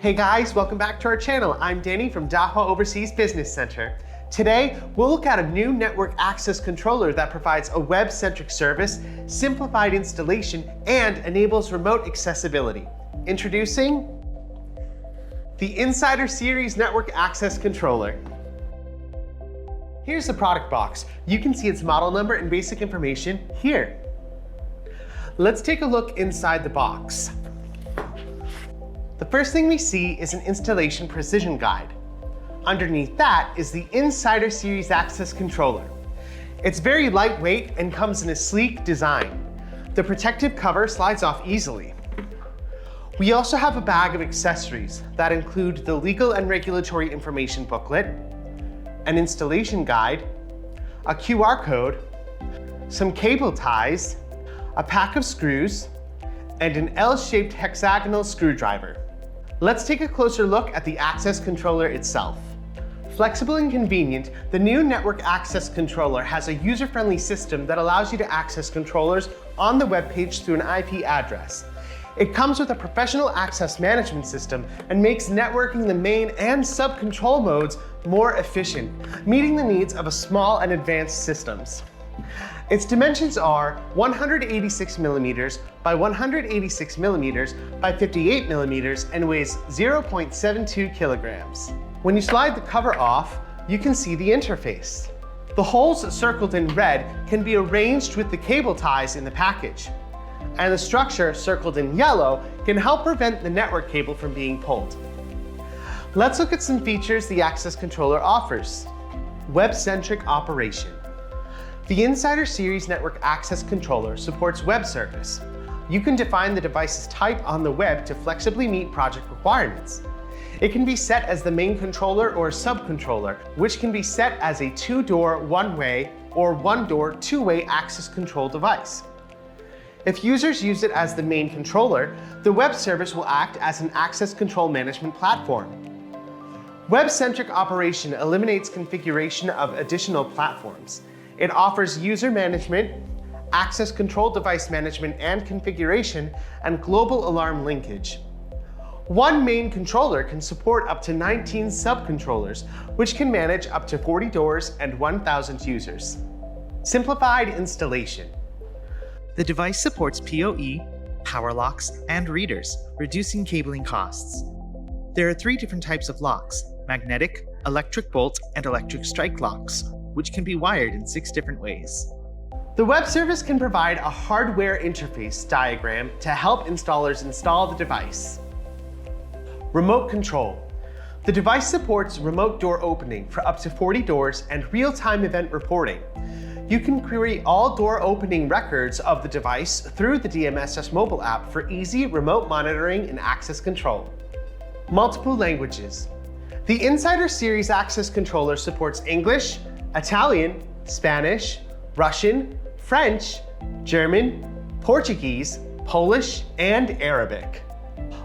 Hey guys, welcome back to our channel. I'm Danny from DAHUA Overseas Business Center. Today, we'll look at a new network access controller that provides a web-centric service, simplified installation, and enables remote accessibility. Introducing the Insider Series Network Access Controller. Here's the product box. You can see its model number and basic information here. Let's take a look inside the box. The first thing we see is an installation precision guide. Underneath that is the Insider Series Access Controller. It's very lightweight and comes in a sleek design. The protective cover slides off easily. We also have a bag of accessories that include the legal and regulatory information booklet, an installation guide, a QR code, some cable ties, a pack of screws, and an L-shaped hexagonal screwdriver. Let's take a closer look at the access controller itself. Flexible and convenient, the new network access controller has a user-friendly system that allows you to access controllers on the web page through an IP address. It comes with a professional access management system and makes networking the main and sub-control modes more efficient, meeting the needs of small and advanced systems. Its dimensions are 186 millimeters by 186 millimeters by 58 millimeters and weighs 0.72 kilograms. When you slide the cover off, you can see the interface. The holes circled in red can be arranged with the cable ties in the package, and the structure circled in yellow can help prevent the network cable from being pulled. Let's look at some features the access controller offers. Web-centric operation. The Insider Series Network Access Controller supports web service. You can define the device's type on the web to flexibly meet project requirements. It can be set as the main controller or sub-controller, which can be set as a two-door one-way or one-door two-way access control device. If users use it as the main controller, the web service will act as an access control management platform. Web-centric operation eliminates configuration of additional platforms. It offers user management, access control device management and configuration, and global alarm linkage. One main controller can support up to 19 sub-controllers, which can manage up to 40 doors and 1,000 users. Simplified installation. The device supports PoE, power locks, and readers, reducing cabling costs. There are 3 different types of locks: magnetic, electric bolt, and electric strike locks, which can be wired in 6 different ways. The web service can provide a hardware interface diagram to help installers install the device. Remote control. The device supports remote door opening for up to 40 doors and real-time event reporting. You can query all door opening records of the device through the DMSS mobile app for easy remote monitoring and access control. Multiple languages. The Insider Series Access Controller supports English, Italian, Spanish, Russian, French, German, Portuguese, Polish, and Arabic.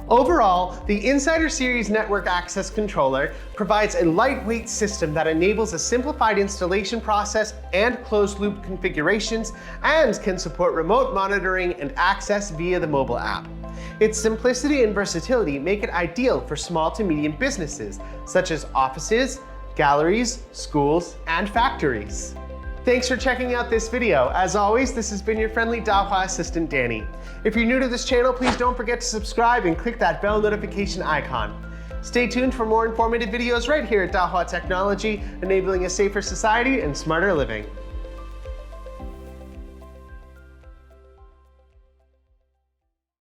Overall, the Insider Series Network Access Controller provides a lightweight system that enables a simplified installation process and closed-loop configurations and can support remote monitoring and access via the mobile app. Its simplicity and versatility make it ideal for small to medium businesses, such as offices, galleries, schools, and factories. Thanks for checking out this video. As always, this has been your friendly DAHUA assistant, Danny. If you're new to this channel, please don't forget to subscribe and click that bell notification icon. Stay tuned for more informative videos right here at DAHUA Technology, enabling a safer society and smarter living.